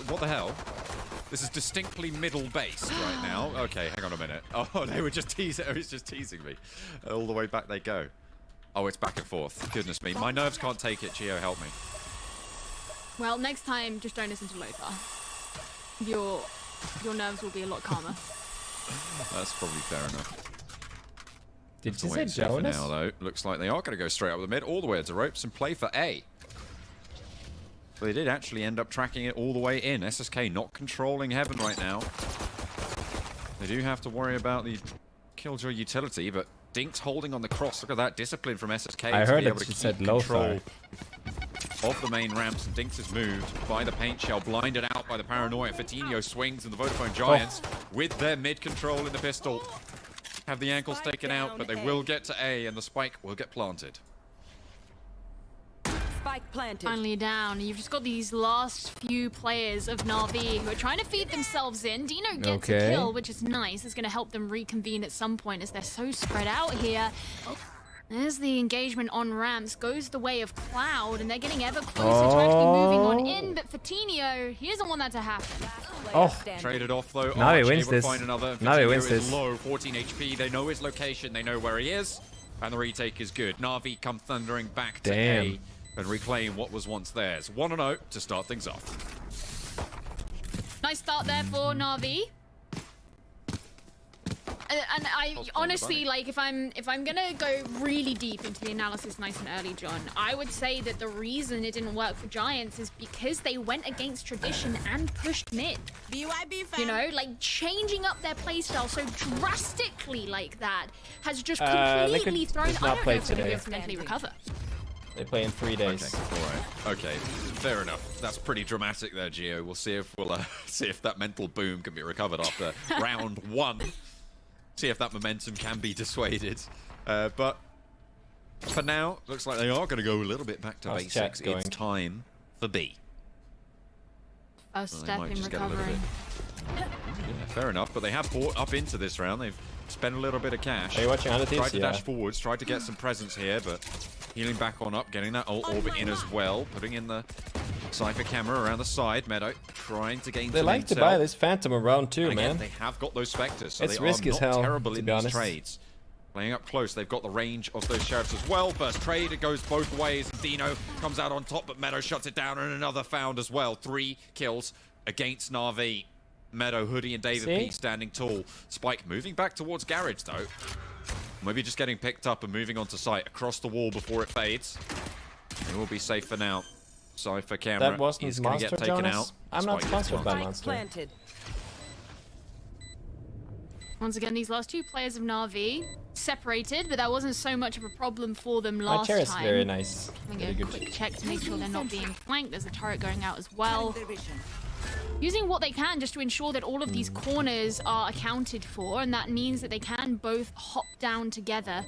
what the hell? This is distinctly middle-based right now. Okay, hang on a minute. Oh, they were just teasing. It was just teasing me. All the way back they go. Oh, it's back and forth. Goodness me, my nerves can't take it. Gio, help me. Well, next time, just don't listen to Lothar. Your nerves will be a lot calmer. That's probably fair enough. Did you say Jonas? Now, though, looks like they are going to go straight up the mid, all the way to ropes and play for A. So they did actually end up tracking it all the way in. SSK not controlling Heaven right now. They do have to worry about the Killjoy utility, but Dink's holding on the cross. Look at that discipline from SSK. I heard that she said Lothar. Of the main ramps, and Dinks is moved by the paint shell, blinded out by the paranoia. Fatinho swings, and the Vodafone Giants, with their mid control in the pistol, have the ankles taken out, but they will get to A, and the spike will get planted. Spike planted. Finally down. You've just got these last few players of Na'Vi who are trying to feed themselves in. Dino gets a kill, which is nice. It's going to help them reconvene at some point as they're so spread out here. There's the engagement on ramps, goes the way of Cloud, and they're getting ever closer to actually moving on in, but Fatinho, he doesn't want that to happen. Oh, traded off though. Now he wins this. Now he wins this. Low, 14 HP. They know his location. They know where he is, and the retake is good. Na'Vi come thundering back to A and reclaim what was once theirs. 1-0 to start things off. Nice start there for Na'Vi. And I honestly, like, if I'm gonna go really deep into the analysis nice and early, John, I would say that the reason it didn't work for Giants is because they went against tradition and pushed mid. BYB fan. You know, like changing up their playstyle so drastically like that has just completely thrown. I don't know if they're gonna be able to mentally recover. They play in 3 days. Okay, all right. Okay, fair enough. That's pretty dramatic there, Gio. We'll see if see if that mental boom can be recovered after round 1. See if that momentum can be dissuaded. But for now, looks like they are going to go a little bit back to basics. It's time for B. First step in recovering. Yeah, fair enough, but they have bought up into this round. They've spent a little bit of cash. Are you watching Anati's? Tried to dash forwards, tried to get some presence here, but healing back on up, getting that ult orbit in as well, putting in the Cypher camera around the side. Meadow trying to gain some intel. They like to buy this Phantom around too, Again, man. they have got those Spectres, so it's they risky are as not hell, terrible in these honest. trades. Playing up close, they've got the range of those Sheriffs as well. First trade, it goes both ways. Dino comes out on top, but Meadow shuts it down, and another found as well. 3 kills against Na'Vi. Meadow, Hoodie, and David P standing tall. Spike moving back towards Garage, though. Maybe just getting picked up and moving onto site across the wall before it fades. It will be safe for now. Cypher camera. That wasn't is going to Monster, get taken Jonas? out. I'm not Spike sponsored by Spike Monster. planted. Once again, these last 2 players of Na'Vi separated, but that wasn't so much of a problem for them last time. My chair is very nice. Very good. Quick check to make sure they're not being flanked. There's a turret going out as well. Using what they can just to ensure that all of these corners are accounted for, and that means that they can both hop down together,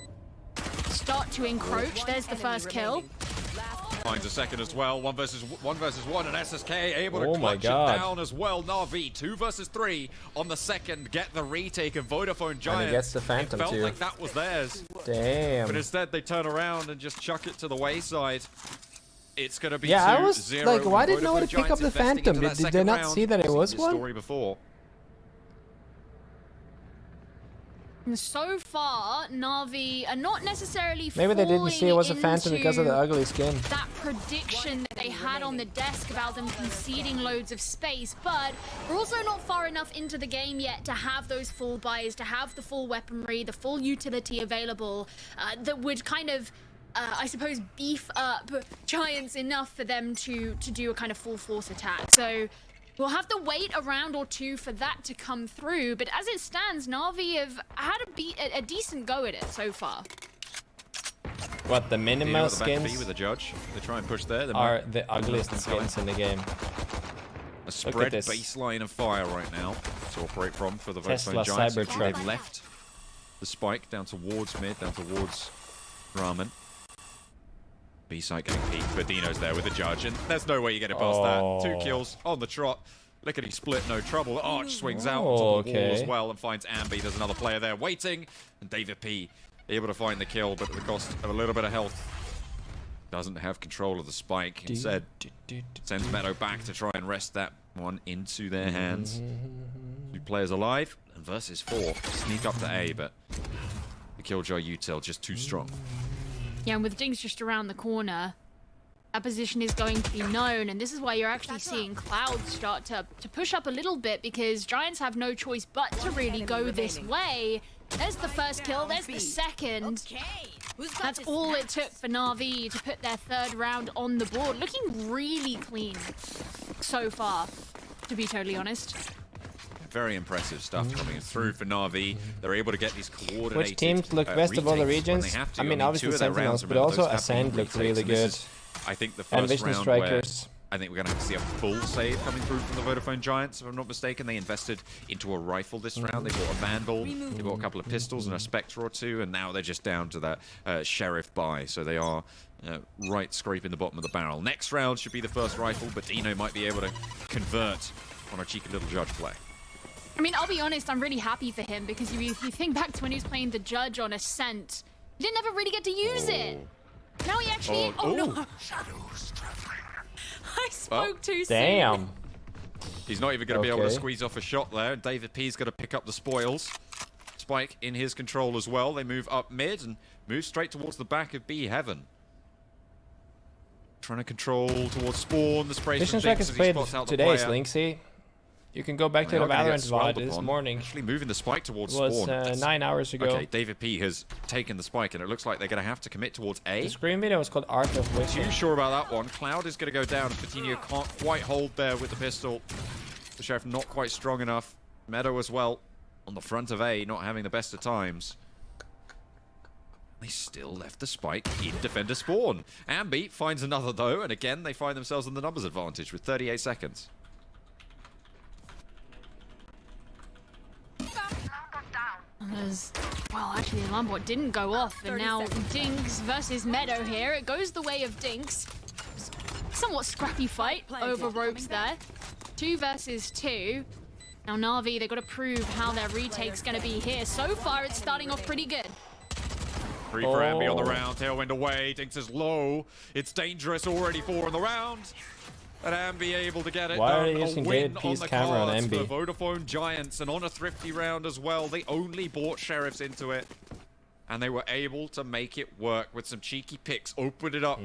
start to encroach. There's the first kill. Finds a second as well. 1 versus 1, and SSK able to Oh my clutch God. it down as well. Na'Vi 2 versus 3 on the second. Get the retake of Vodafone Giants. And he gets the Phantom it felt too. like that was theirs. Damn. But instead they turn around and just chuck it to the wayside. It's going to be I was 2-0. like, why did nobody Vodafone pick up Giants the investing Phantom? into that Did they second not round. see that it Seen was this one? story before. So far, Na'Vi are not necessarily Maybe they didn't see it was a Phantom into because of the ugly skin. that prediction that they had on the desk about them conceding loads of space, but we're also not far enough into the game yet to have those full buys, to have the full weaponry, the full utility available that would kind of I suppose beef up Giants enough for them to do a kind of full force attack. So we'll have to wait a round or 2 for that to come through, but as it stands, Na'Vi have had a decent go at it so far. What, the minimal skins with the judge. They try and push there. are the ugliest skins in the game. A spread baseline of fire right now to operate from for the Vodafone Giants. They've left the spike down towards mid, down towards Ramen. B-side getting peeked, but Dino's there with the judge, and there's no way you get it past that. 2 kills on the trot. Lickety split, no trouble. Arch swings out onto the wall as well and finds Ambi. There's another player there waiting, and David P able to find the kill, but at the cost of a little bit of health. Doesn't have control of the spike. Instead, sends Meadow back to try and rest that one into their hands. 2 players alive, and versus 4. Sneak up to A, but the Killjoy util just too strong. Yeah, and with Dinks just around the corner, that position is going to be known, and this is why you're actually seeing Cloud start to push up a little bit, because Giants have no choice but to really go this way. There's the first kill, there's the second. That's all it took for NAVI to put their 3rd round on the board. Looking really clean so far, to be totally honest. Very impressive stuff coming through for NAVI. They're able to get these coordinated Which teams look best of all the regions? I mean, obviously Sentinels, but also Ascend looks really good. I think the and first Vision round Strikers. I think we're going to have to see a full save coming through from the Vodafone Giants, if I'm not mistaken. They invested into a rifle this round. They bought a Vandal, they bought a couple of pistols and a Spectre or 2, and now they're just down to that Sheriff buy. So they are right scraping the bottom of the barrel. Next round should be the first rifle, but Dino might be able to convert on a cheeky little Judge play. I mean, I'll be honest, I'm really happy for him, because if you think back to when he was playing the Judge on Ascent, he didn't ever really get to use it. Now he actually... Oh, no. I spoke too soon. Damn. He's not even going to be able to squeeze off a shot there. David P's going to pick up the spoils. Spike in his control as well. They move up mid and move straight towards the back of B Heaven. Trying to control towards spawn. The spray Vision Strikers played today, Slinksy. You can go back to the Valorant VOD this morning. Actually moving the spike towards spawn. It was 9 hours ago. Okay, David P has taken the spike, and it looks like they're going to have to commit towards A. The screen video was called Art of Wishing. Too sure about that one. Cloud is going to go down. Coutinho can't quite hold there with the pistol. The Sheriff not quite strong enough. Meadow as well on the front of A, not having the best of times. They still left the spike in defender spawn. Ambi finds another though, and again they find themselves in the numbers advantage with 38 seconds. Well, actually, the alarm bot didn't go off, and now Dinks versus Meadow here. It goes the way of Dinks. Somewhat scrappy fight over ropes there. 2 versus 2. Now NAVI, they've got to prove how their retake's going to be here. So far, it's starting off pretty good. Free for Ambi on the round. Tailwind away. Dinks is low. It's dangerous already. 4 on the round. And Ambi able to get it. Why are they using David P's camera on Ambi? For Vodafone Giants, and on a thrifty round as well. They only bought Sheriffs into it, and they were able to make it work with some cheeky picks. Opened it up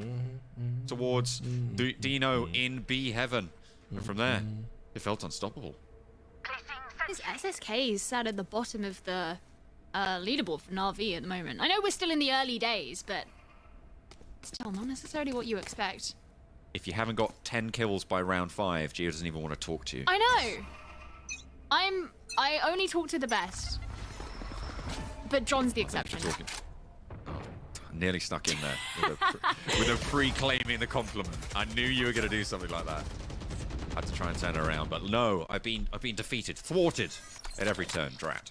towards Dino in B Heaven, and from there, it felt unstoppable. This SSK is sat at the bottom of the leaderboard for NAVI at the moment. I know we're still in the early days, but still not necessarily what you expect. If you haven't got 10 kills by round 5, Gio doesn't even want to talk to you. I know. I only talk to the best. But John's the exception. Oh, nearly snuck in there with a pre-claiming the compliment. I knew you were going to do something like that. I had to try and turn it around, but no, I've been defeated, thwarted at every turn, Drat.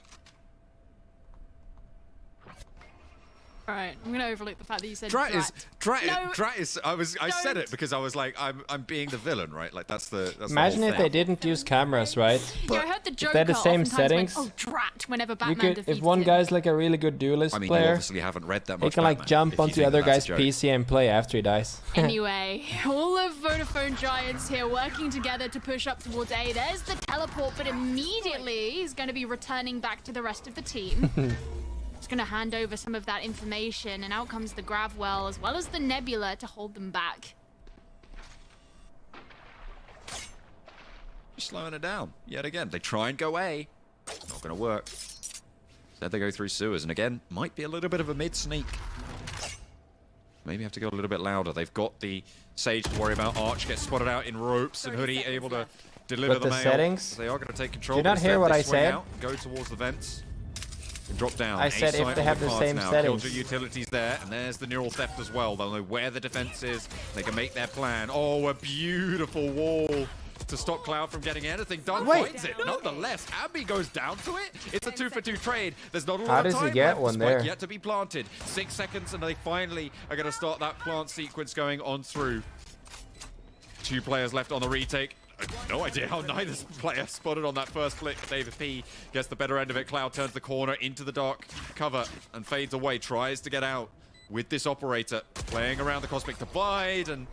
Alright, I'm gonna overlook the fact that you said Drat Drat. is I said it because I was like, I'm being the villain, right? Like that's the Imagine if they didn't use cameras, right? Yeah, I heard the Joker they're the same settings. Went, oh, Drat, whenever Batman defeats if one him. guy's like a really good duelist I mean, player, you obviously haven't read that much. he can like jump onto the other guy's PC and play after he dies. Anyway, all of Vodafone Giants here working together to push up towards A. There's the teleport, but immediately he's going to be returning back to the rest of the team. Just going to hand over some of that information, and out comes the Gravwell as well as the Nebula to hold them back. Just slowing it down yet again. They try and go A. Not going to work. Instead they go through sewers, and again, might be a little bit of a mid sneak. Maybe have to go a little bit louder. They've got the Sage to worry about. Arch gets spotted out in ropes, and Hoodie able to deliver the mail. Settings? They are going to take control. Did you not hear what I said? Out, go towards the vents. Drop down. I said if they have the same settings. Killjoy utilities there, and there's the neural theft as well. They'll know where the defense is. They can make their plan. Oh, a beautiful wall to stop Cloud from getting anything done. Finds it. Nonetheless, Abby goes down to it. It's a 2-for-2 trade. There's not a lot of time he get one there? Yet to be planted. 6 seconds, and they finally are going to start that plant sequence going on through. 2 players left on the retake. No idea how neither player spotted on that first flick. David P gets the better end of it. Cloud turns the corner into the dark cover and fades away. Tries to get out with this operator. Playing around the Cosmic Divide, and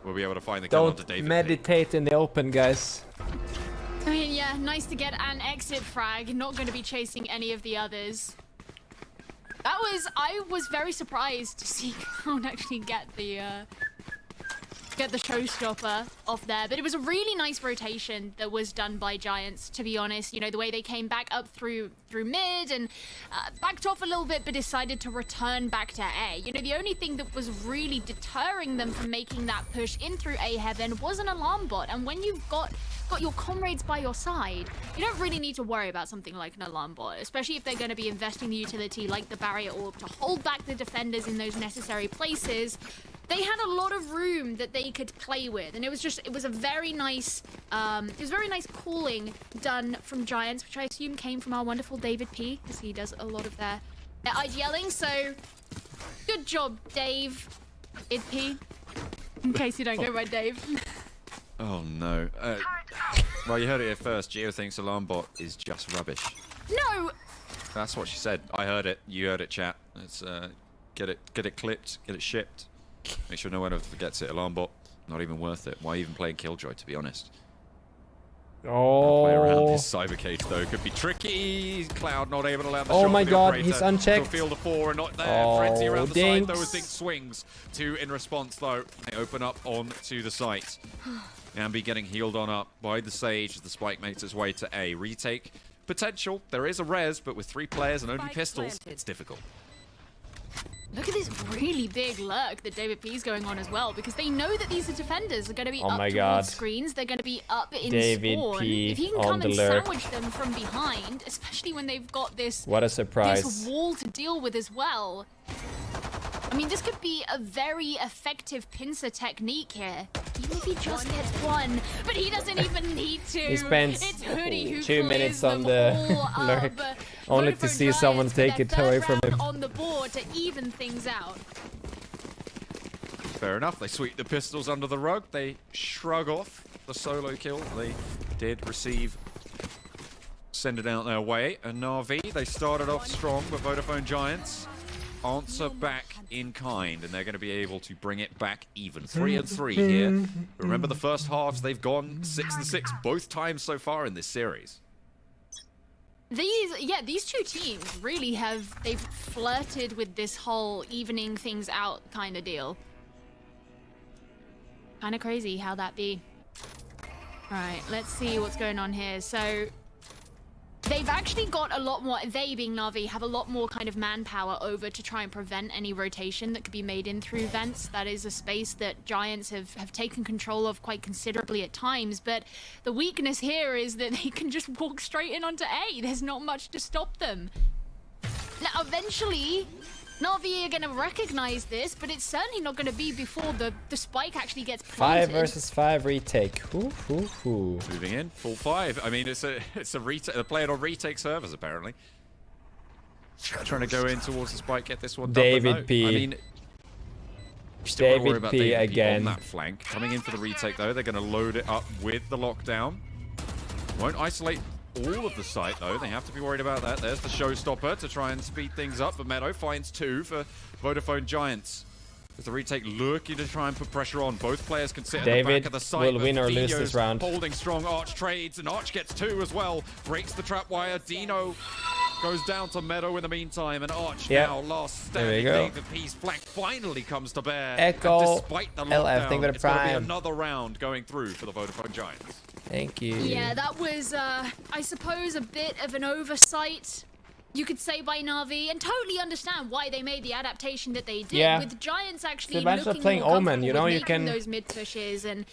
we'll be able to find the kill onto David Don't meditate in the open, guys. I mean, yeah, nice to get an exit frag. Not going to be chasing any of the others. I was very surprised to see Cloud actually get the showstopper off there, but it was a really nice rotation that was done by Giants, to be honest. You know, the way they came back up through mid and backed off a little bit, but decided to return back to A. You know, the only thing that was really deterring them from making that push in through A heaven was an alarm bot, and when you've got your comrades by your side, you don't really need to worry about something like an alarm bot, especially if they're going to be investing the utility like the barrier orb to hold back the defenders in those necessary places. They had a lot of room that they could play with, and it was a very nice, calling done from Giants, which I assume came from our wonderful David P, because he does a lot of their IGLing. So good job, Dave. P. In case you don't go by Dave. Oh no. Well, you heard it here first. Geo thinks alarm bot is just rubbish. No. That's what she said. I heard it. You heard it, chat. It's get it clipped, get it shipped. Make sure no one ever forgets it. Alarm bot, not even worth it. Why even play Killjoy, to be honest? Oh. Play around this cyber cage though could be tricky. Cloud not able to land the shot. Oh my god, operator. he's unchecked. Field of 4 and not there. Frenzy around the dinks. side though, as Dink swings. 2 in response though. They open up onto the site. Nambi getting healed on up by the Sage as the Spike makes its way to A. Retake potential. There is a res, but with 3 players and only pistols, it's difficult. Look at this really big lurk that David P is going on as well, because they know that these defenders are going to be up towards screens. They're going to be up in spawn. If he can come and sandwich them from behind, especially when they've got this, what a surprise, this wall to deal with as well. I mean, this could be a very effective pincer technique here. Even if he just gets one, but he doesn't even need to. He spends it's Hoodie who 2 minutes on the lurk, only to see someone take it away from him. On the board to even things out. Fair enough. They sweep the pistols under the rug. They shrug off the solo kill they did receive. Send it out their way. And NAVI, they started off strong, but Vodafone Giants answer back in kind, and they're going to be able to bring it back even. 3 and 3 here. Remember the first halves, they've gone 6 and 6 both times so far in this series. These two teams really they've flirted with this whole evening things out kind of deal. Kind of crazy how that be. All right, let's see what's going on here. So they've actually got a lot more, they being Na'Vi, have a lot more kind of manpower over to try and prevent any rotation that could be made in through vents. That is a space that Giants have taken control of quite considerably at times, but the weakness here is that they can just walk straight in onto A. There's not much to stop them. Now, eventually, Na'Vi are going to recognize this, but it's certainly not going to be before the spike actually gets planted. 5 versus 5 retake. Moving in, full 5. I mean, it's a retake. They're playing on retake servers apparently. Trying to go in towards the spike, get this one done. David P. I mean, still got to worry about P David P again on that flank. Coming in for the retake though, they're going to load it up with the lockdown. Won't isolate all of the site though. They have to be worried about that. There's the showstopper to try and speed things up, but Meadow finds 2 for Vodafone Giants. There's the retake lurking to try and put pressure on. Both players can sit at the back of the site. Will win or lose this round. Holding strong. Arch trades, and Arch gets 2 as well. Breaks the trap wire. Dino goes down to Meadow in the meantime, and Arch now last standing. David P's flank finally comes to bear. Echo. And despite the lockdown, it's going to be another round going through for the Vodafone Giants. Thank you. Yeah, that was, I suppose, a bit of an oversight, you could say, by Na'Vi, and totally understand why they made the adaptation that they did. Yeah. With Giants actually looking playing Omen, you know, you making can those mid pushes and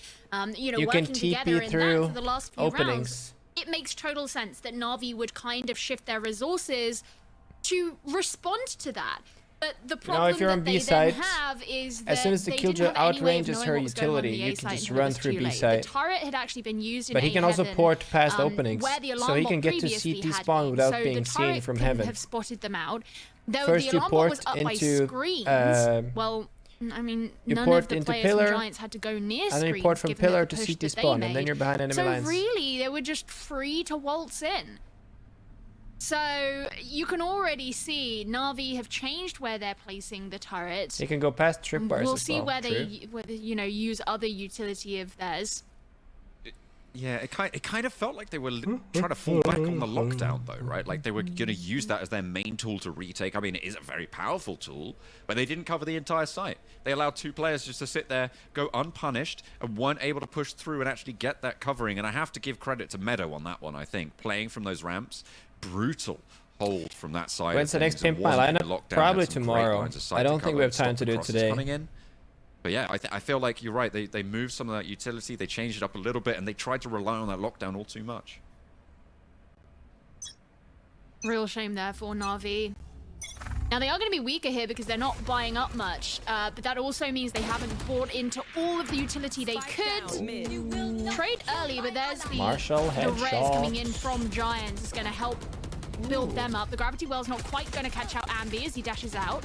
you know, you working can together TP in through that for the last few openings. rounds. It makes total sense that Na'Vi would kind of shift their resources to respond to that. But the problem if you're on that B they site, then have is that as soon as the they Killjoy didn't have any way of outranges knowing her what was going on utility, the A you can site just until it run was through too B late. site. The turret had actually been used in But he can also heaven, port past openings, where the so he can get to previously CT had spawn been. without So being the seen turret from couldn't heaven. have spotted them out. Though First the you alarm port was up by into, screens. Well, I mean, you none port of the into players pillar, from Giants had to go near screens. and then you port from given pillar the to push CT that spawn, they and then made. you're behind enemy lines. So really, they were just free to waltz in. So you can already see Na'Vi have changed where they're placing the turret. They can go past tripwires. We'll see where they, you know, use other utility of theirs. Yeah, it kind of felt like they were trying to fall back on the lockdown, though, right? Like they were going to use that as their main tool to retake. I mean, it is a very powerful tool, but they didn't cover the entire site. They allowed 2 players just to sit there, go unpunished, and weren't able to push through and actually get that covering. And I have to give credit to Meadow on that one, I think. Playing from those ramps, brutal hold from that side. When's the next Pimp My lineup? Probably tomorrow. I don't think we have time to do it today. But yeah, I feel like you're right. They moved some of that utility, they changed it up a little bit, and they tried to rely on that lockdown all too much. Real shame there for NAVI. Now they are going to be weaker here because they're not buying up much, but that also means they haven't bought into all of the utility they could. Trade early, but there's the res coming in from Giants is going to help build them up. The gravity well's not quite going to catch out Ambi as he dashes out.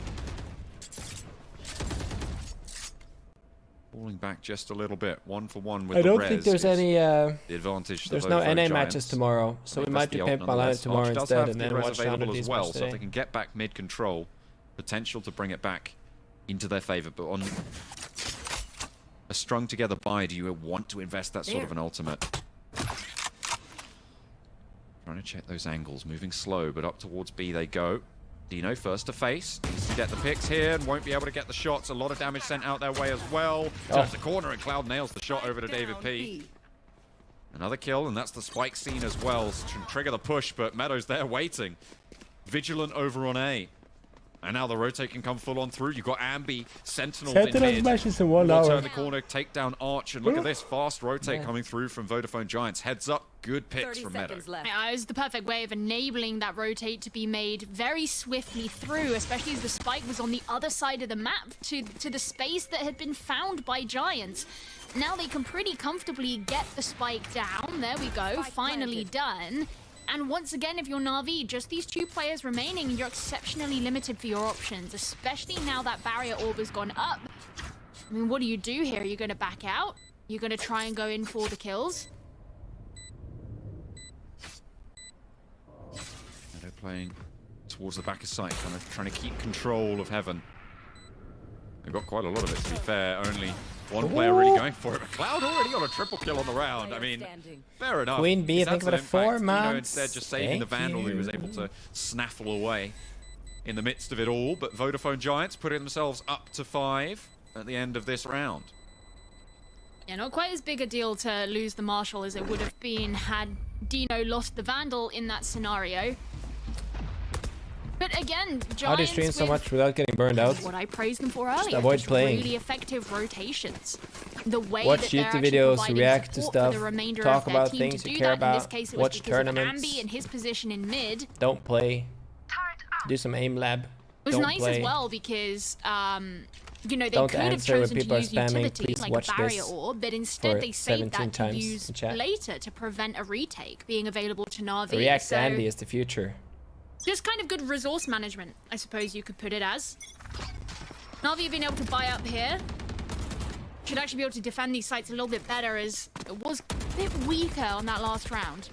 Falling back just a little bit, 1-for-1 with I the don't res think there's any. The advantage. There's no NA matches tomorrow, so we might do Pimp My lineup tomorrow instead, and then watch available as well, so if they can get back mid control, potential to bring it back into their favor. But on a strung together buy, do you want to invest that sort of an ultimate? Trying to check those angles, moving slow, but up towards B they go. Dino first to face, needs to get the picks here and won't be able to get the shots. A lot of damage sent out their way as well. Turns the corner and Cloud nails the shot over to David P. Another kill, and that's the spike scene as well. To trigger the push, but Meadow's there waiting. Vigilant over on A. And now the rotate can come full on through. You've got Ambi, Sentinel in mid. Will turn the corner, take down Arch, and look at this fast rotate coming through from Vodafone Giants. Heads up, good picks from Meadow. It was the perfect way of enabling that rotate to be made very swiftly through, especially as the spike was on the other side of the map to the space that had been found by Giants. Now they can pretty comfortably get the spike down. There we go, finally done. And once again, if you're NAVI, just these 2 players remaining, you're exceptionally limited for your options, especially now that barrier orb has gone up. I mean, what do you do here? Are you going to back out? You're going to try and go in for the kills? They're playing towards the back of sight, kind of trying to keep control of Heaven. They've got quite a lot of it, to be fair. Only one player really going for it. But Cloud already got a triple kill on the round. I mean, fair enough. Queen B, I think about a 4 man. Instead, just saving the Vandal, who was able to snaffle away in the midst of it all. But Vodafone Giants putting themselves up to 5 at the end of this round. Yeah, not quite as big a deal to lose the Marshal as it would have been had Dino lost the Vandal in that scenario. But again, Giants, how do you stream so much without getting burned out? What I praised them for earlier. Avoid playing. Really effective rotations. The way watch that YouTube videos, react to stuff, talk about things you care about, watch tournaments. Ambi and his position in mid. Don't play. Do some aim lab. It was Don't nice play. as well because you know, they Don't could have answer chosen when people to use are spamming. utility Please like watch a barrier this orb, but instead they saved that to use in chat. later to prevent a retake being available to NAVI. React so Andy is the future. just kind of good resource management, I suppose you could put it as. NAVI have been able to buy up here. Should actually be able to defend these sites a little bit better as it was a bit weaker on that last round.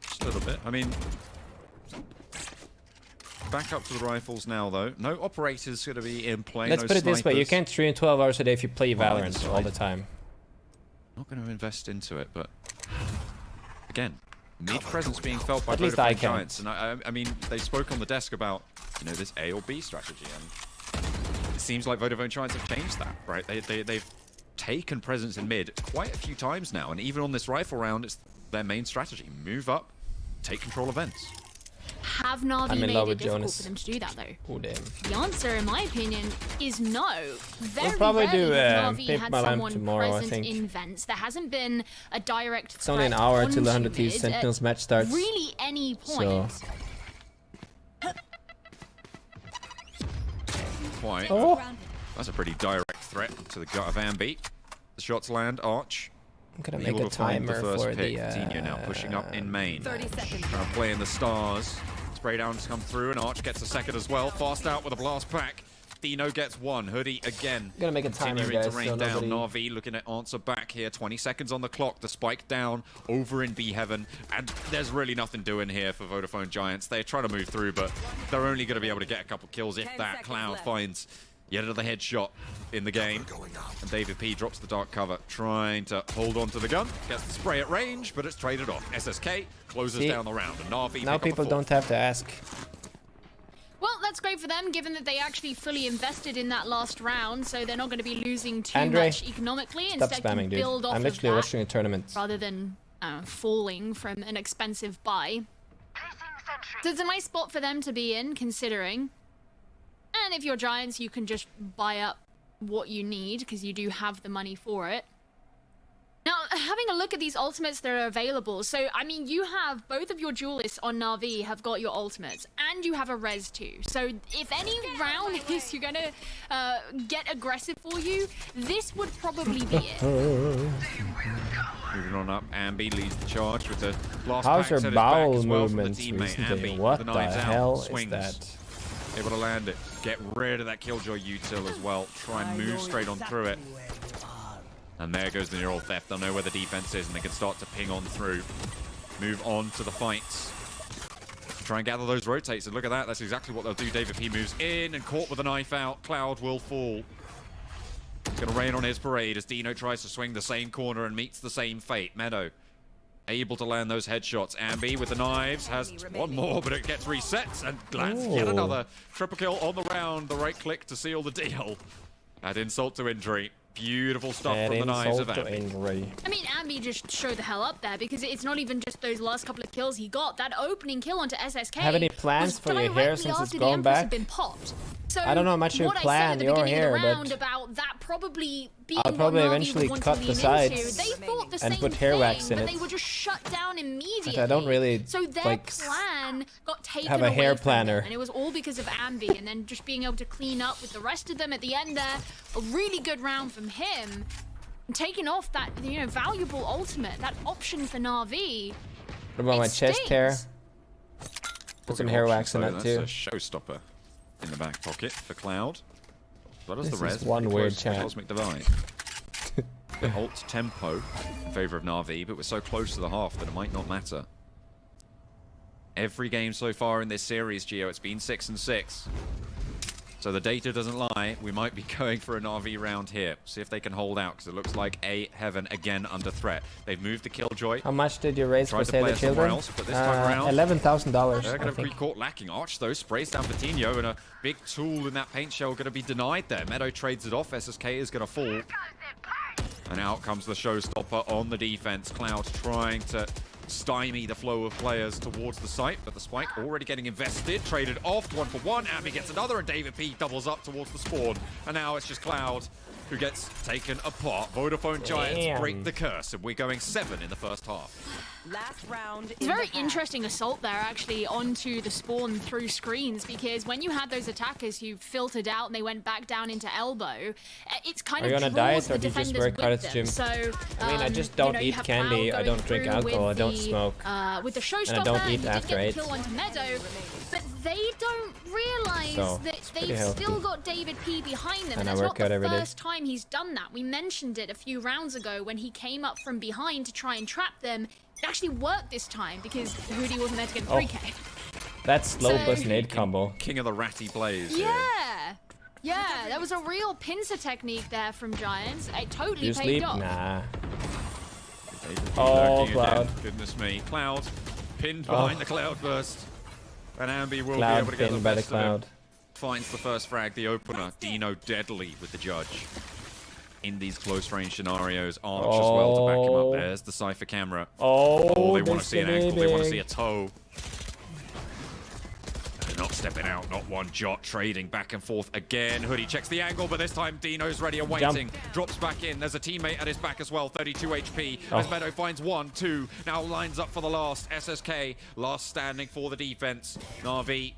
Just a little bit. I mean, back up to the rifles now, though. No operators going to be in play. Let's no put it this way: you snipers. can't stream 12 hours a day if you play Valorant all the time. Not going to invest into it, but again, mid presence being felt by At least I Vodafone can. Giants, and I mean, they spoke on the desk about this A or B strategy, and it seems like Vodafone Giants have changed that, right? They've taken presence in mid quite a few times now, and even on this rifle round, it's their main strategy: move up, take control of vents. Have NAVI made it difficult for them to do that, though? Oh, damn. The answer, in my opinion, is no. Very probably rarely do, has NAVI Pimp had My Lamp someone tomorrow, I present think. in vents. There hasn't been a direct It's only an hour till the 100 Thieves Sentinels match starts. Really, any point. So. Quite. Oh. That's a pretty direct threat to the gut of Ambi. The shots land, Arch. I'm gonna Able make a to find timer the first for pick. the. Tino now pushing up in main. 30 seconds. Trying to play in the stars. Spray downs come through, and Arch gets a second as well. Fast out with a blast pack. Dino gets one. Hoodie again. I'm gonna make a timer, Continuing guys. to rain down. Navi looking at answer back here. 20 seconds on the clock. The spike down over in B Heaven. And there's really nothing doing here for Vodafone Giants. They're trying to move through, but they're only going to be able to get a couple kills if that. Cloud finds Yet another headshot in the game. And David P drops the dark cover, trying to hold on to the gun. Gets the spray at range, but it's traded off. SSK closes down the round. And NAVI now people don't have to ask. Well, that's great for them, given that they actually fully invested in that last round, so they're not going to be losing too much economically. Stop spamming, dude. Build off I'm literally watching a tournament. Rather than falling from an expensive buy. So it's a nice spot for them to be in, considering. And if you're Giants, you can just buy up what you need, because you do have the money for it. Now, having a look at these ultimates that are available, so, I mean, you have both of your duelists on NAVI have got your ultimates, and you have a res too. So, if any round is you're gonna get aggressive for you, this would probably be it. Moving on up, Ambi leads the charge with the last How's pack her set back bowel as well movements from the teammate. recently? Ambi, What the the knives hell out, swings. is that? Able to land it. Get rid of that Killjoy util as well. Try and move straight on through it. And there goes the neural theft. They'll know where the defense is and they can start to ping on through. Move on to the fights. Try and gather those rotates. And look at that. That's exactly what they'll do. David P moves in and caught with a knife out. Cloud will fall. It's going to rain on his parade as Dino tries to swing the same corner and meets the same fate. Meadow able to land those headshots. Ambi with the knives has one more, but it gets reset and lands yet another triple kill on the round. The right click to seal the deal. Add insult to injury. Beautiful stuff from the knives of Ambi. I mean, Ambi just showed the hell up there, because it's not even just those last couple of kills he got. That opening kill onto SSK. Have any plans for your hair since it's gone back? So I don't know much you plan your hair, but about that probably being I'll probably eventually cut the sides and put hair wax in it. They were just shut down immediately. I don't really so their like plan got taken have a hair away from planner, them, and it was all because of Ambi, and then just being able to clean up with the rest of them at the end there. A really good round from him, taking off that valuable ultimate, that option for NAVI. What about my chest hair? Put some hair wax in that too. That's a showstopper in the back pocket for Cloud. What does the This res? is one weird chat. Cosmic Divide. The ult tempo in favor of NAVI, but we're so close to the half that it might not matter. Every game so far in this series, Gio, it's been 6-6. So the data doesn't lie. We might be going for a NAVI round here. See if they can hold out, because it looks like A Heaven again under threat. They've moved the Killjoy. How much did you raise for Save the Children? Else, but this time around, $11,000. They're going to be caught lacking. Arch, though, sprays down Patino, and a big tool in that paint shell going to be denied there. Meadow trades it off. SSK is going to fall. And out comes the showstopper on the defense. Cloud trying to stymie the flow of players towards the site, but the spike already getting invested, traded off 1-for-1. Ambi gets another, and David P doubles up towards the spawn. And now it's just Cloud who gets taken apart. Vodafone Giants break the curse, and we're going 7 in the first half. Last round. It's a very interesting assault there, actually, onto the spawn through screens, because when you had those attackers who filtered out and they went back down into elbow, it's kind of draws the defenders with them. So, I mean, I just don't eat candy, I don't drink alcohol, I don't smoke, with the showstopper, and I don't eat he after did 8. get the kill onto Meadow, but they don't realize that they've still got David P behind them, and that's not the first time he's done that. We mentioned it a few rounds ago when he came up from behind to try and trap them. It actually worked this time because Hoodie wasn't there to get the 3K. That's slow bus nade combo. King of the ratty plays. Yeah, that was a real pincer technique there from Giants. It totally paid off. Nah. Oh, Cloud. Goodness me. Cloud pinned behind the Cloud burst. And Ambi will be able to get the best of it. Finds the first frag, the opener. Dino deadly with the judge. In these close range scenarios, Arch as well to back him up. There's the Cypher camera. Oh, they want to see an ankle, they want to see a toe. They're not stepping out, not one jot, trading back and forth again. Hoodie checks the angle, but this time Dino's ready and waiting. Drops back in, there's a teammate at his back as well, 32 HP. As Meadow finds 1, 2, now lines up for the last. SSK, last standing for the defense. NAVI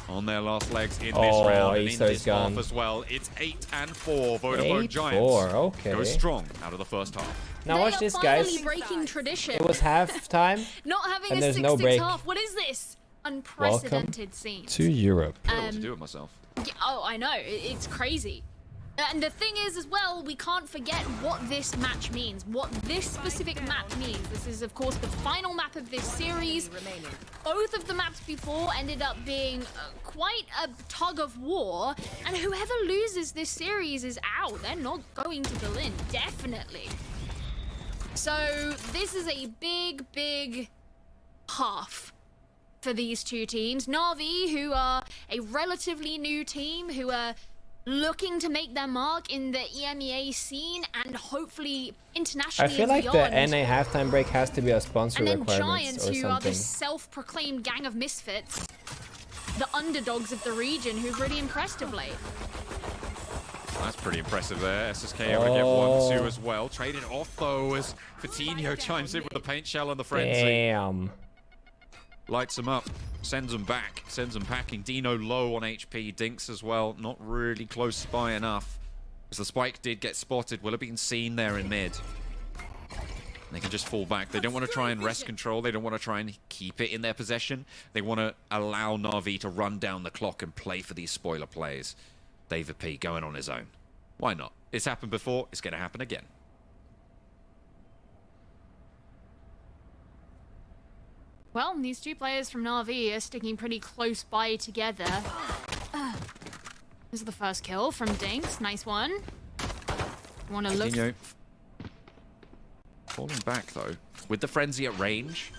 on their last legs in this round and in this half as well. It's 8-4. Vodafone Giants go strong out of the first half. Now watch this, guys. Breaking tradition. It was half time. Not having and a there's 6-6 no break. half. What is this? Unprecedented scene. To Europe. I to do it myself. Oh, I know. It's crazy. And the thing is as well, we can't forget what this match means, what this specific map means. This is, of course, the final map of this series. Both of the maps before ended up being quite a tug of war, and whoever loses this series is out. They're not going to Berlin, definitely. So this is a big, big half for these two teams. NAVI, who are a relatively new team, who are looking to make their mark in the EMEA scene and hopefully internationally. I feel like beyond. the NA halftime break has to be a sponsor and then requirement Giants, or who something. are this self-proclaimed gang of misfits, the underdogs of the region, who've really impressed of late. That's pretty impressive there. SSK able to get 1-2 as well. Traded off though as Coutinho chimes in with the paint shell and the frenzy. Damn. Lights him up, sends him back, sends him packing. Dino low on HP, Dinks as well, not really close by enough. As the spike did get spotted, will have been seen there in mid. They can just fall back. They don't want to try and wrest control. They don't want to try and keep it in their possession. They want to allow NAVI to run down the clock and play for these spoiler plays. David P going on his own. Why not? It's happened before, it's going to happen again. Well, these two players from NAVI are sticking pretty close by together. This is the first kill from Dinks. Nice one. Want to look. Falling back though. With the frenzy at range,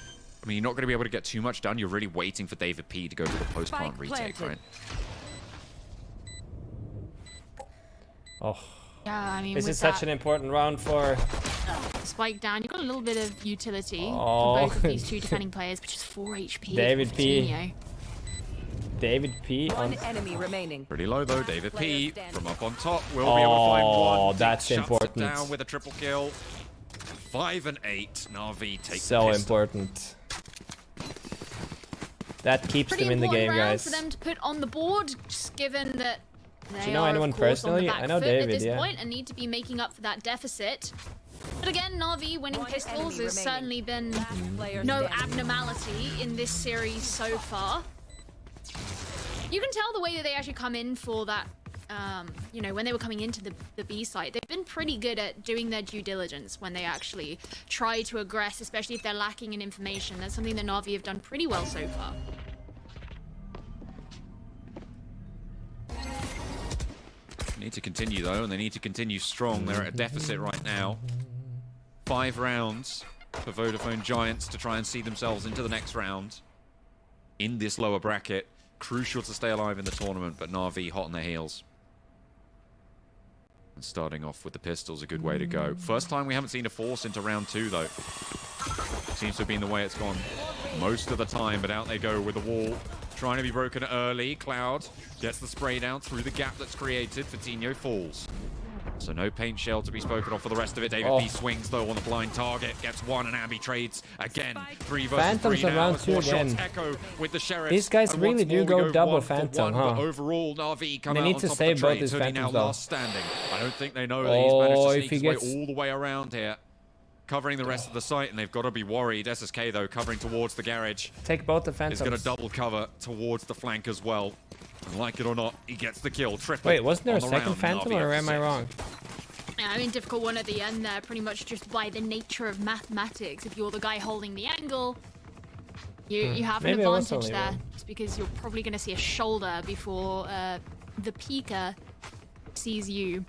I mean, you're not going to be able to get too much done. You're really waiting for David P to go for the post-plant retake, right? Oh. Yeah, I mean, this is such an important round for spike down. You've got a little bit of utility for both of these two defending players, which is 4 HP. David P. David P. One enemy remaining. Pretty low though. David P from up on top will be able to find one. Oh, that's important. It down with a triple kill. 5 and 8. NAVI takes so important. That keeps them in the game, guys. For them to put on the board, just given that they Do you know anyone personally? I know David, at this point and need to be making up for that deficit. But again, NAVI winning pistols has certainly been no abnormality in this series so far. You can tell the way that they actually come in for that, you know, when they were coming into the B site, they've been pretty good at doing their due diligence when they actually try to aggress, especially if they're lacking in information. That's something that NAVI have done pretty well so far. Need to continue though, and they need to continue strong. They're at a deficit right now. 5 rounds for Vodafone Giants to try and see themselves into the next round in this lower bracket. Crucial to stay alive in the tournament, but NAVI hot on their heels. And starting off with the pistols, a good way to go. First time we haven't seen a force into round 2 though. Seems to have been the way it's gone most of the time, but out they go with the wall. Trying to be broken early. Cloud gets the spray down through the gap that's created. Coutinho falls. So no paint shell to be spoken of for the rest of it. David P swings though on the blind target. Gets one and Abby trades again. 3 versus 3 now. Round 2 again. Echo with the Sheriff. These guys really do go double Phantom, huh? But overall, NAVI come they out need on to top save of the both trade. his Hoodie Phantoms now though. last standing. I don't think they know that he's managed to sneak his way gets all the way around here. Covering the rest of the site, and they've got to be worried. SSK, though, covering towards the garage. Take both the Phantoms. He's going to double cover towards the flank as well. And like it or not, he gets the kill. Triple. Wait, wasn't there a second round. Phantom, or am I wrong? Yeah, I mean, difficult one at the end there, pretty much just by the nature of mathematics. If you're the guy holding the angle, you have an advantage there. Just because you're probably going to see a shoulder before the peeker sees you.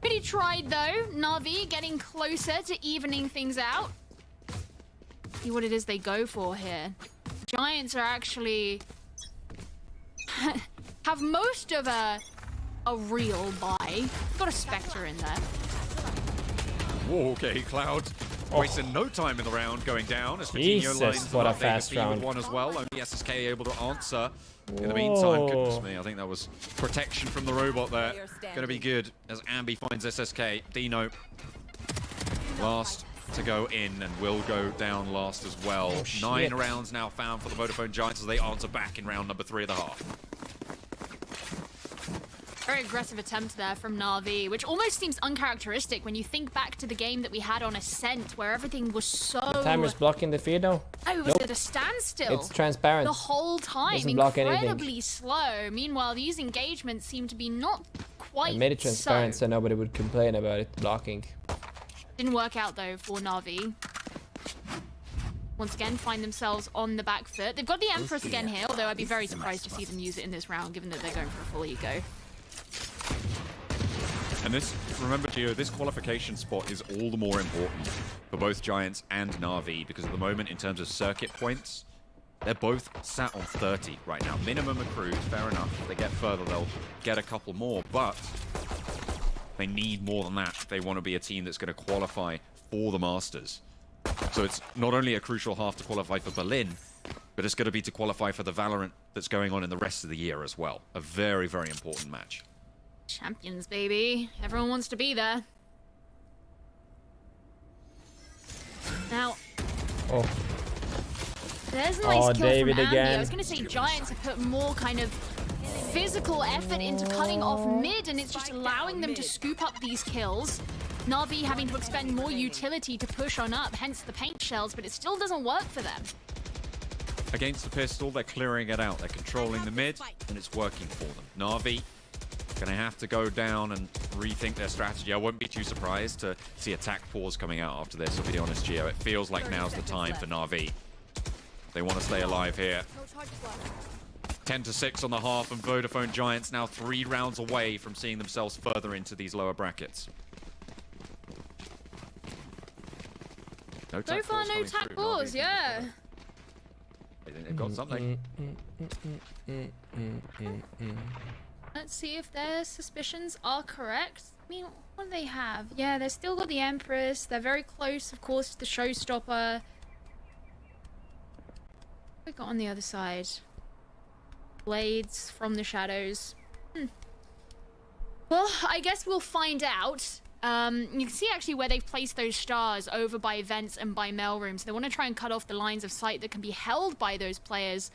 Pretty tried though, NAVI getting closer to evening things out. See what it is they go for here. Giants are actually have most of a real buy. Got a Spectre in there. Whoa, okay, Cloud wasting no time in the round going down as Jesus, lines what a fast round. one as well. Only SSK able to answer. In the meantime, goodness me, I think that was protection from the robot there. Going to be good as Ambi finds SSK. Dino last to go in and will go down last as well. 9 rounds now found for the Vodafone Giants as they answer back in round number 3 of the half. Very aggressive attempt there from NAVI, which almost seems uncharacteristic when you think back to the game that we had on Ascent, where everything was so... The timer's blocking the feed though. Oh, it was at a standstill. It's transparent. The whole time. Doesn't block incredibly anything. slow. Meanwhile, these engagements seem to be not quite I made it transparent so nobody would complain about it blocking. Didn't work out though for NAVI. Once again, find themselves on the back foot. They've got the Empress again here, although I'd be very surprised to see them use it in this round, given that they're going for a full eco. And this, remember, Gio, this qualification spot is all the more important for both Giants and NAVI, because at the moment, in terms of circuit points, they're both sat on 30 right now. Minimum accrued, fair enough. If they get further, they'll get a couple more, but they need more than that if they want to be a team that's going to qualify for the Masters. So it's not only a crucial half to qualify for Berlin, but it's going to be to qualify for the Valorant that's going on in the rest of the year as well. A very, very important match. Champions, baby. Everyone wants to be there. Now, there's a nice kill David from Andy. again. I was going to say Giants have put more kind of physical effort into cutting off mid, and it's just allowing them to scoop up these kills. NAVI having to expend more utility to push on up, hence the paint shells, but it still doesn't work for them. Against the pistol, they're clearing it out. They're controlling the mid, and it's working for them. NAVI going to have to go down and rethink their strategy. I won't be too surprised to see attack pause coming out after this, I'll be honest, Gio. It feels like now's the time for NAVI. They want to stay alive here. 10-6 on the half, and Vodafone Giants now 3 rounds away from seeing themselves further into these lower brackets. So far, no tack pause, yeah. I think they've got something. Let's see if their suspicions are correct. I mean, what do they have? Yeah, they've still got the Empress. They're very close, of course, to the Showstopper. What we got on the other side? Blades from the shadows. Well, I guess we'll find out. You can see actually where they've placed those stars over by vents and by mail rooms. They want to try and cut off the lines of sight that can be held by those players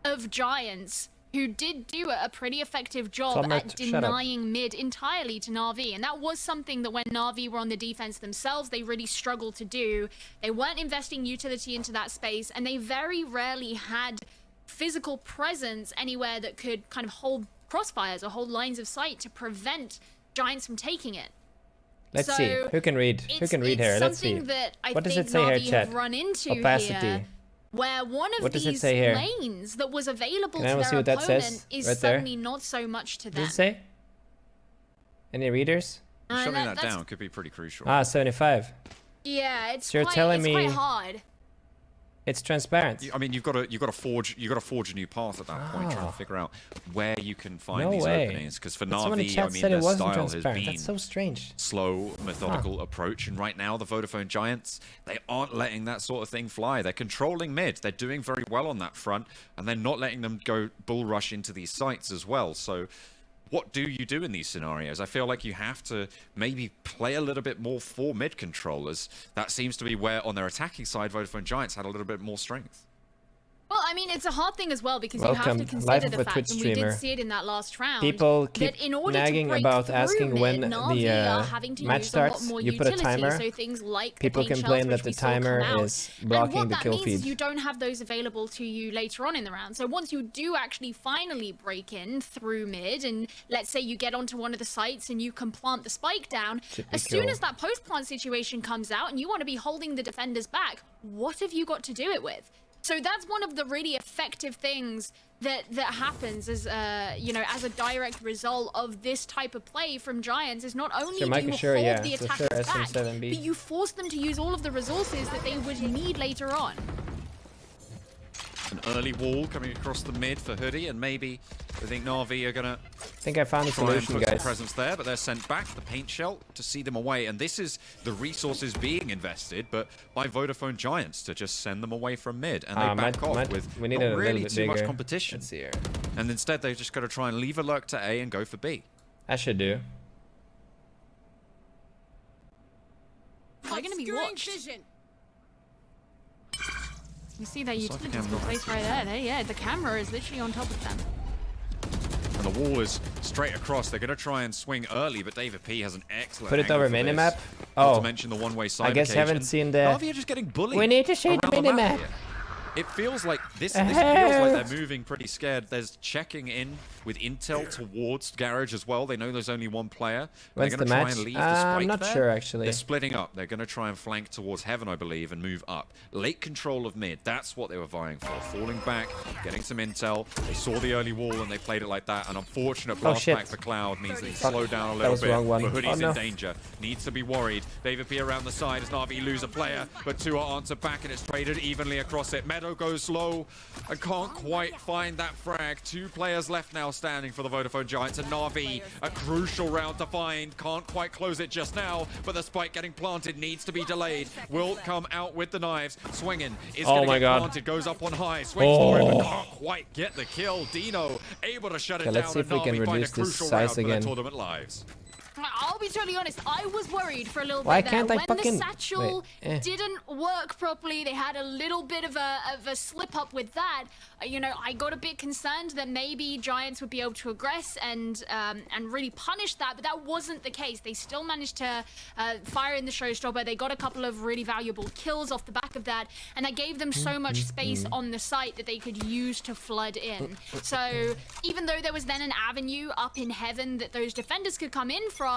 of Giants, who did do a pretty effective job at denying mid entirely to NAVI. And that was something that when NAVI were on the defense themselves, they really struggled to do. They weren't investing utility into that space, and they very rarely had physical presence anywhere that could kind of hold crossfires or hold lines of sight to prevent Giants from taking it. Let's see. Who can read? Who can read here? Let's see. What does it say here, chat? Opacity. Where one of these lanes that was available to their opponent is suddenly not so much to them. Does it say? Any readers? Shutting that down could be pretty crucial. 75. Yeah, it's quite hard. It's transparent. I mean, you've got to forge a new path at that point, trying to figure out where you can find these openings. Because for NAVI, I mean, their style has been that's so strange. Slow, methodical approach, and right now the Vodafone Giants, they aren't letting that sort of thing fly. They're controlling mid. They're doing very well on that front, and they're not letting them go bull rush into these sites as well. So what do you do in these scenarios? I feel like you have to maybe play a little bit more for mid controllers. That seems to be where, on their attacking side, Vodafone Giants had a little bit more strength. Well, I mean, it's a hard thing as well, because you have to consider the fact, and we did see it in that last round, people keep nagging about asking when the match starts. You put a timer. So things like people complain that the timer is blocking the kill feed. And what that means is you don't have those available to you later on in the round. So once you do actually finally break in through mid, and let's say you get onto one of the sites and you can plant the spike down, as soon as that post-plant situation comes out and you want to be holding the defenders back, what have you got to do it with? So that's one of the really effective things that happens as you know, as a direct result of this type of play from Giants, is not only do you hold the attackers back, but you force them to use all of the resources that they would need later on. An early wall coming across the mid for Hoodie, and maybe I think NAVI are gonna I found a solution, guys. Presence there, but they're sent back the paint shell to see them away, and this is the resources being invested, but by Vodafone Giants to just send them away from mid, and they back off with not really too much competition. Let's see here. And instead they've just got to try and leave a lurk to A and go for B. I should do. They're gonna be watched. You see that utility place right there. Yeah, the camera is literally on top of them. And the wall is straight across. They're going to try and swing early, but David P has an excellent Put it over minimap. Not to mention the one-way side. I guess haven't seen the... NAVI are just getting bullied. We need to see the minimap. It feels like this feels like they're moving pretty scared. There's checking in with intel towards garage as well. They know there's only one player. When's they're going to try and leave the spike I'm not there. sure actually. They're splitting up. They're going to try and flank towards heaven, I believe, and move up. Late control of mid. That's what they were vying for. Falling back, getting some intel. They saw the early wall and they played it like that. An unfortunate blast back for Cloud means they slow down a little bit. But Hoodie's in danger. Needs to be worried. VCT around the side as NAVI lose a player, but two are answered back and it's traded evenly across it. Meadow goes slow and can't quite find that frag. Two players left now standing for the Vodafone Giants, and NAVI, a crucial round to find. Can't quite close it just now, but the spike getting planted needs to be delayed. Will come out with the knives. Swinging is going to get planted. Goes up on high. Swings for it, but can't quite get the kill. Dino able to shut it down. Let's see if we can reduce this size again. Tournament lives. I'll be totally honest, I was worried for a little Why bit there. can't I when the satchel didn't work properly, they had a little bit of a slip up with that. You know, I got a bit concerned that maybe Giants would be able to aggress and really punish that, but that wasn't the case. They still managed to fire in the showstopper. They got a couple of really valuable kills off the back of that, and that gave them so much space on the site that they could use to flood in. So even though there was then an avenue up in heaven that those defenders could come in from,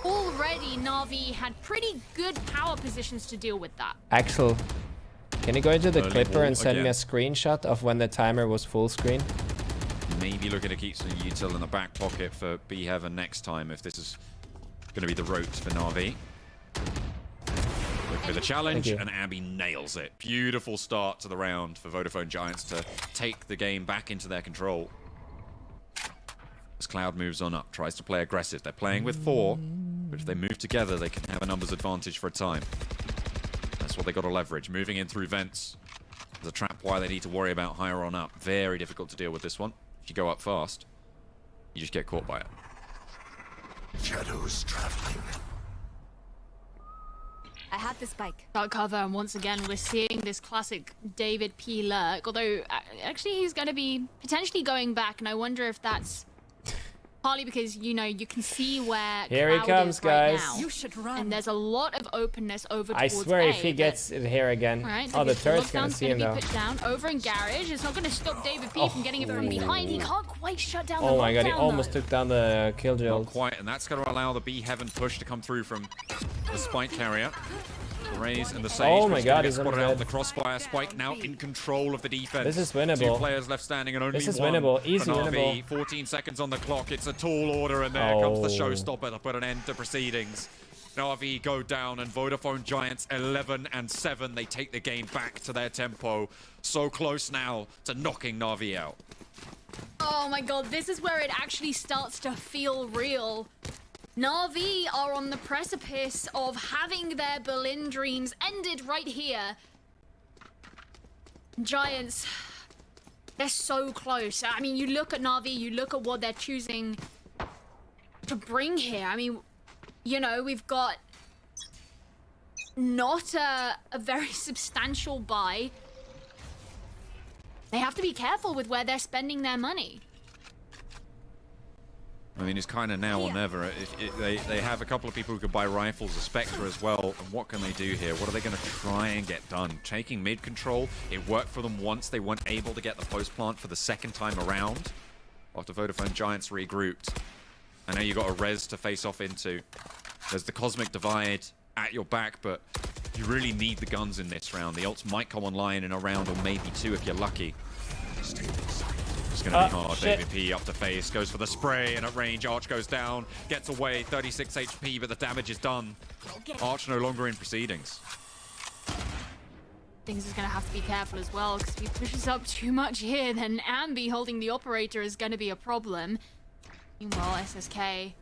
already NAVI had pretty good power positions to deal with that. Axel, can you go into the clipper and send me a screenshot of when the timer was full screen? Maybe looking to keep some util in the back pocket for B Heaven next time if this is going to be the route for NAVI. Look for the challenge, and Abby nails it. Beautiful start to the round for Vodafone Giants to take the game back into their control. As Cloud moves on up, tries to play aggressive. They're playing with 4, but if they move together, they can have a numbers advantage for a time. That's what they got to leverage. Moving in through vents. There's a trap wire they need to worry about higher on up. Very difficult to deal with this one. If you go up fast, you just get caught by it. Shadows traveling. I had the spike. Dark cover, and once again, we're seeing this classic David P. lurk. Although, actually, he's going to be potentially going back, and I wonder if that's partly because, you know, you can see where here he comes, guys. Right now. You should run. And there's a lot of openness over towards I swear, A, if he gets it here again. Right, oh, the turret's gonna see him though. Put down over in garage. It's not gonna stop David P from getting it from behind. He can't quite shut down the my god, he almost took down the Killjoy. Not quite, and that's going to allow the B Heaven push to come through from the spike carrier. The Raze and the Sage. Oh my god, he's spotted out the crossfire. Spike now in control of the defense. This is winnable. 2 players left standing and only this is one. Winnable. Easy winnable. 14 seconds on the clock. It's a tall order, and there comes the showstopper to put an end to proceedings. NAVI go down, and Vodafone Giants 11 and 7. They take the game back to their tempo. So close now to knocking NAVI out. Oh my god, this is where it actually starts to feel real. NAVI are on the precipice of having their Berlin dreams ended right here. Giants, they're so close. I mean, you look at NAVI, you look at what they're choosing to bring here. I mean, you know, we've got not a very substantial buy. They have to be careful with where they're spending their money. I mean, it's kind of now or never. They have a couple of people who could buy rifles, a Spectre as well. And what can they do here? What are they going to try and get done? Taking mid control. It worked for them once. They weren't able to get the post plant for the second time around. After Vodafone Giants regrouped. I know you got a res to face off into. There's the Cosmic Divide at your back, but you really need the guns in this round. The ults might come online in a round or maybe 2 if you're lucky. It's going to be hard. David P up to face, goes for the spray, and at range, Arch goes down, gets away, 36 HP, but the damage is done. Arch no longer in proceedings. Things is going to have to be careful as well, because if he pushes up too much here, then Ambi holding the operator is going to be a problem. Meanwhile, SSK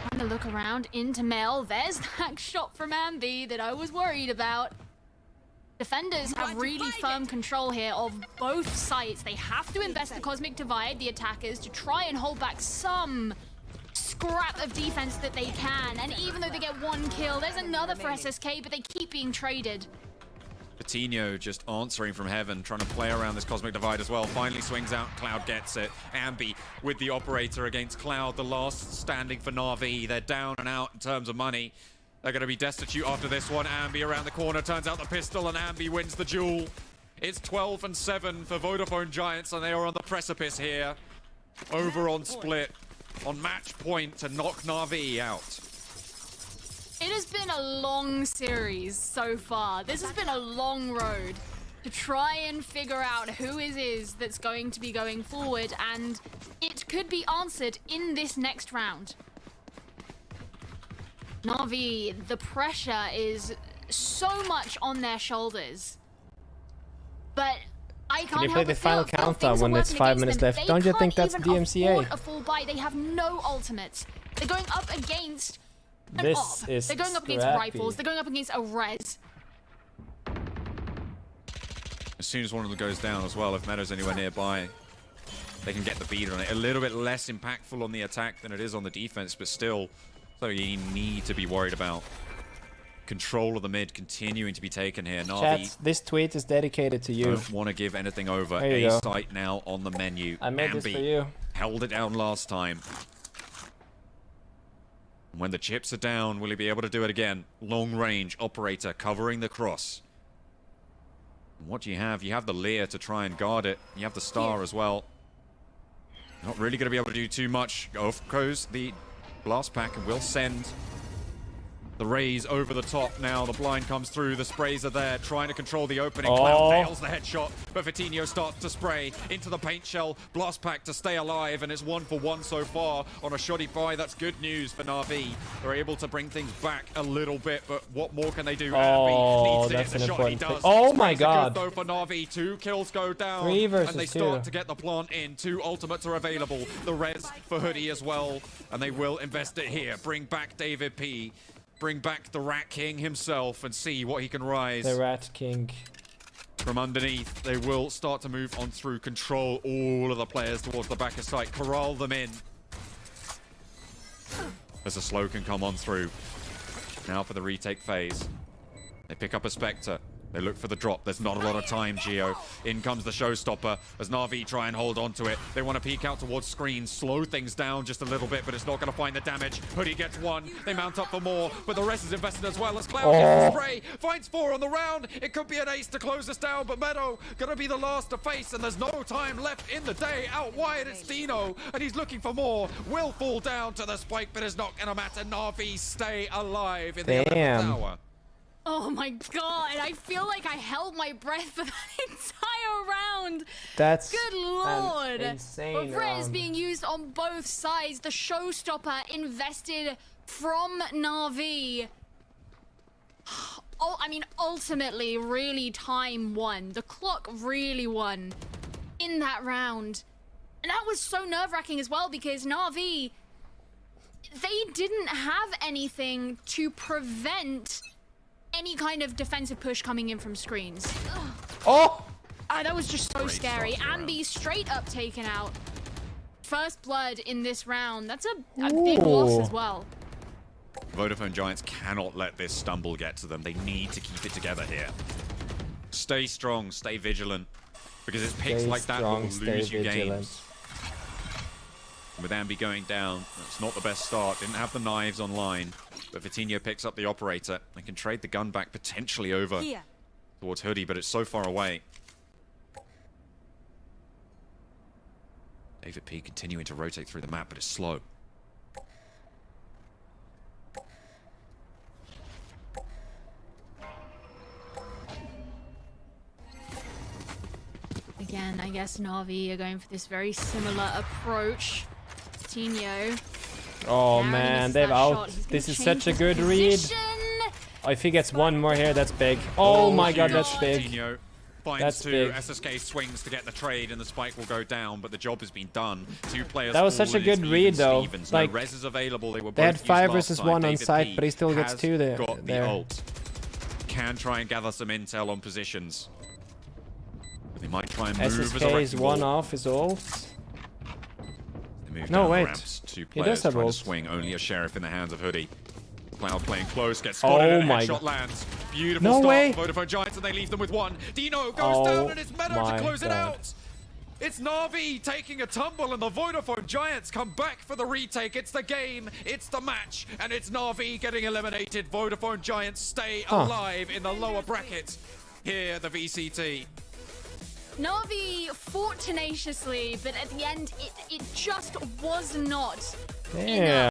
trying to look around into Mel. There's that shot from Ambi that I was worried about. Defenders have really firm control here of both sites. They have to invest the Cosmic Divide, the attackers, to try and hold back some scrap of defense that they can. And even though they get 1 kill, there's another for SSK, but they keep being traded. Patino just answering from heaven, trying to play around this Cosmic Divide as well. Finally swings out, Cloud gets it. Ambi with the operator against Cloud, the last standing for NAVI. They're down and out in terms of money. They're going to be destitute after this one. Ambi around the corner, turns out the pistol, and Ambi wins the duel. It's 12-7 for Vodafone Giants, and they are on the precipice here. Over on split, on match point to knock NAVI out. It has been a long series so far. This has been a long road to try and figure out who it is that's going to be going forward, and it could be answered in this next round. NAVI, the pressure is so much on their shoulders. But I can't Can you play help the but final feel countdown when it's 5 minutes left? Don't you think that's DMCA? A full buy. They have no ultimates. They're going up against an This op. is They're going up against scrappy. rifles. They're going up against a res. As soon as one of them goes down as well, if Meadow's anywhere nearby, they can get the beat on it. A little bit less impactful on the attack than it is on the defense, but still, so you need to be worried about control of the mid continuing to be taken here. NAVI, Chat, this tweet is dedicated to you. don't want to give anything over. There you A go. site now on the menu. I made this Ambi for you. held it down last time. When the chips are down, will he be able to do it again? Long range operator covering the cross. And what do you have? You have the Lear to try and guard it. You have the Star as well. Not really going to be able to do too much. Off goes the blast pack and will send the rays over the top now. The blind comes through. The sprays are there, trying to control the opening. Cloud fails the headshot, but Vitinho starts to spray into the paint shell. Blast pack to stay alive, and it's 1-for-1 so far on a shoddy buy. That's good news for NAVI. They're able to bring things back a little bit, but what more can they do? Oh, that's an important thing. Oh my god. Though for NAVI, 2 kills go down, 3 versus and they 2. start to get the plant in. 2 ultimates are available. The res for Hoodie as well, and they will invest it here. Bring back David P. Bring back the Rat King himself and see what he can rise. The Rat King. From underneath, they will start to move on through, control all of the players towards the back of site, corral them in. As a slow can come on through. Now for the retake phase. They pick up a Spectre. They look for the drop. There's not a lot of time, Geo. In comes the showstopper as NAVI try and hold on to it. They want to peek out towards screens, slow things down just a little bit, but it's not going to find the damage. Hoodie gets 1. They mount up for more, but the rest is invested as well as Cloud gets the spray. Finds 4 on the round. It could be an ace to close this down, but Meadow going to be the last to face, and there's no time left in the day. Out wide, it's Dino, and he's looking for more. Will fall down to the spike, but it's not going to matter. NAVI stay alive in the 11th hour. Oh my god, I feel like I held my breath for that entire round. That's good lord. Insane But Res being used on both sides. The showstopper invested from NAVI. Oh, I mean, ultimately, really time won. The clock really won in that round. And that was so nerve-wracking as well, because NAVI, they didn't have anything to prevent any kind of defensive push coming in from screens. Oh! That was just so scary. Ambi straight up taken out. First blood in this round. That's a big loss as well. Vodafone Giants cannot let this stumble get to them. They need to keep it together here. Stay strong, stay vigilant, because it's picks like that will lose you games. With Ambi going down, that's not the best start. Didn't have the knives online, but Vitinho picks up the operator and can trade the gun back potentially over towards Hoodie, but it's so far away. David P continuing to rotate through the map, but it's slow. Again, I guess NAVI are going for this very similar approach. Vitinho. Oh man, they've out. This is such a good read. Oh, if he gets 1 more here, that's big. Oh my god, that's big. Vitinho finds 2. SSK swings to get the trade, and the spike will go down, but the job has been done. 2 players. That was such a good read, though. Like, no res is available. They had 5 versus 1 on site, but he still gets 2 there. Got the ult. Can try and gather some intel on positions. They might try and move SSK is 1 off his ult. No, wait. 2 players he does have trying ult. to swing. Only a sheriff in the hands of Hoodie. Cloud playing close, gets spotted, and a headshot lands. Beautiful start. Vodafone Giants, and they leave them with 1. Dino goes down, and it's Meadow to close it out. It's NAVI taking a tumble, and the Vodafone Giants come back for the retake. It's the game, it's the match, and it's NAVI getting eliminated. Vodafone Giants stay alive in the lower bracket. Here, the VCT. Navi fought tenaciously, but at the end, it just was not enough.